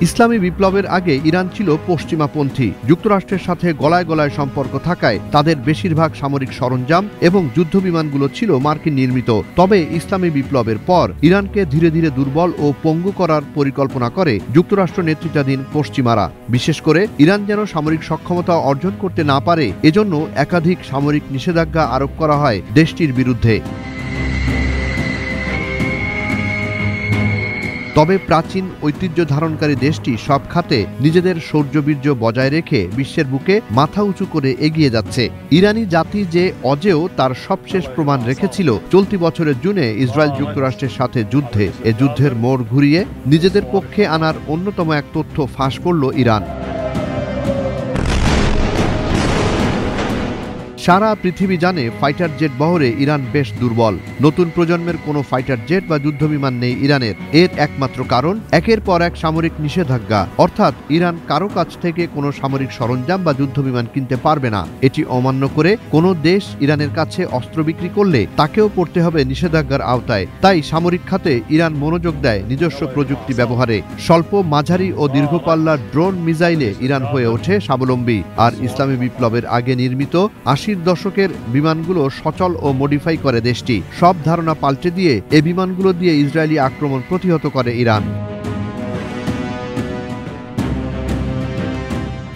ইসলামী বিপ্লবের আগে ইরান ছিল পশ্চিমাপন্থী। যুক্তরাষ্ট্রের সাথে গলায় গলায় সম্পর্ক থাকায় তাদের বেশিরভাগ সামরিক সরঞ্জাম এবং যুদ্ধবিমানগুলো ছিল মার্কিন নির্মিত। তবে ইসলামী বিপ্লবের পর ইরানকে ধীরে ধীরে দুর্বল ও পঙ্গু করার পরিকল্পনা করে যুক্তরাষ্ট্র নেতৃত্বাধীন পশ্চিমারা। বিশেষ করে ইরান যেন সামরিক সক্ষমতা অর্জন করতে না পারে, এজন্য একাধিক সামরিক নিষেধাজ্ঞা আরোপ করা হয় দেশটির বিরুদ্ধে। তবে প্রাচীন ঐতিহ্য ধারণকারী দেশটি সব খাতে নিজেদের শৌর্যবীর্য বজায় রেখে বিশ্বের বুকে মাথা উঁচু করে এগিয়ে যাচ্ছে। ইরানি জাতি যে অজেয় তার সবশেষ প্রমাণ রেখেছিল চলতি বছরের জুনে ইসরায়েল যুক্তরাষ্ট্রের সাথে যুদ্ধে। এ যুদ্ধের মোড় ঘুরিয়ে নিজেদের পক্ষে আনার অন্যতম এক তথ্য ফাঁস করল ইরান। সারা পৃথিবী জানে ফাইটার জেট বহরে ইরান বেশ দুর্বল। নতুন প্রজন্মের কোনো ফাইটার জেট বা যুদ্ধবিমান নেই ইরানের। এর একমাত্র কারণ একের পর এক সামরিক নিষেধাজ্ঞা, অর্থাৎ ইরান কারো কাছ থেকে কোনো সামরিক সরঞ্জাম বা যুদ্ধবিমান কিনতে পারবে না। এটি অমান্য করে কোনো দেশ ইরানের কাছে অস্ত্র বিক্রি করলে তাকেও পড়তে হবে নিষেধাজ্ঞার আওতায়। তাই সামরিক খাতে ইরান মনোযোগ দেয় নিজস্ব প্রযুক্তি ব্যবহারে। স্বল্প, মাঝারি ও দীর্ঘপাল্লার ড্রোন মিসাইলে ইরান হয়ে ওঠে স্বাবলম্বী। আর ইসলামী বিপ্লবের আগে নির্মিত ৮০ দশকের বিমানগুলো সচল ও মডিফাই করে দেশটি। সব ধারণা পাল্টে দিয়ে এ বিমানগুলো দিয়ে ইসরায়েলি আক্রমণ প্রতিহত করে ইরান।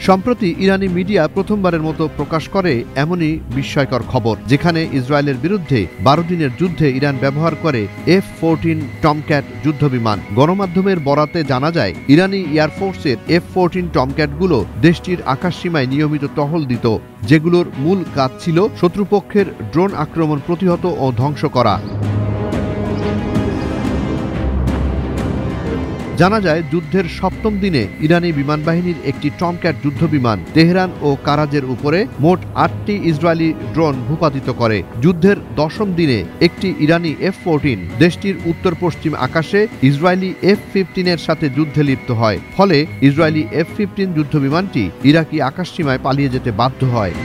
সম্প্রতি ইরানি মিডিয়া প্রথমবারের মতো প্রকাশ করে এমনই বিস্ময়কর খবর, যেখানে ইসরায়েলের বিরুদ্ধে ১২ দিনের যুদ্ধে ইরান ব্যবহার করে F-14 টমক্যাট যুদ্ধবিমান। গণমাধ্যমের বরাতে জানা যায়, ইরানি এয়ারফোর্সের F-14 টমক্যাটগুলো দেশটির আকাশসীমায় নিয়মিত টহল দিত, যেগুলোর মূল কাজ ছিল শত্রুপক্ষের ড্রোন আক্রমণ প্রতিহত ও ধ্বংস করা। জানা যায়, যুদ্ধের ৭ম দিনে ইরানি বিমান বাহিনীর একটি টমক্যাট যুদ্ধবিমান তেহরান ও কারাজের উপরে মোট ৮টি ইসরায়েলি ড্রোন ভূপাতিত করে। যুদ্ধের ১০ম দিনে একটি ইরানি F-14 দেশটির উত্তর পশ্চিম আকাশে ইসরায়েলি F-15 এর সাথে যুদ্ধে লিপ্ত হয়। ফলে ইসরায়েলি F-15 যুদ্ধবিমানটি ইরাকি আকাশসীমায় পালিয়ে যেতে বাধ্য হয়।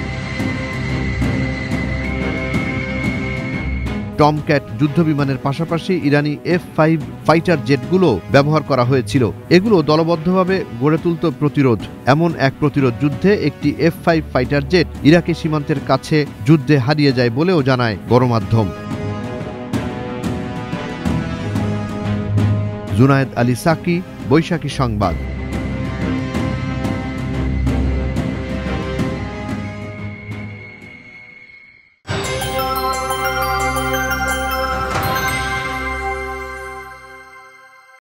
টমক্যাট যুদ্ধবিমানের পাশাপাশি ইরানি F-5 ফাইটার জেটগুলো ব্যবহার করা হয়েছিল। এগুলো দলবদ্ধভাবে গড়ে তুলত প্রতিরোধ। এমন এক প্রতিরোধ যুদ্ধে একটি F-5 ফাইটার জেট ইরাকি সীমান্তের কাছে যুদ্ধে হারিয়ে যায় বলেও জানায় গণমাধ্যম। জুনায়েদ আলী সাকি, বৈশাখী সংবাদ।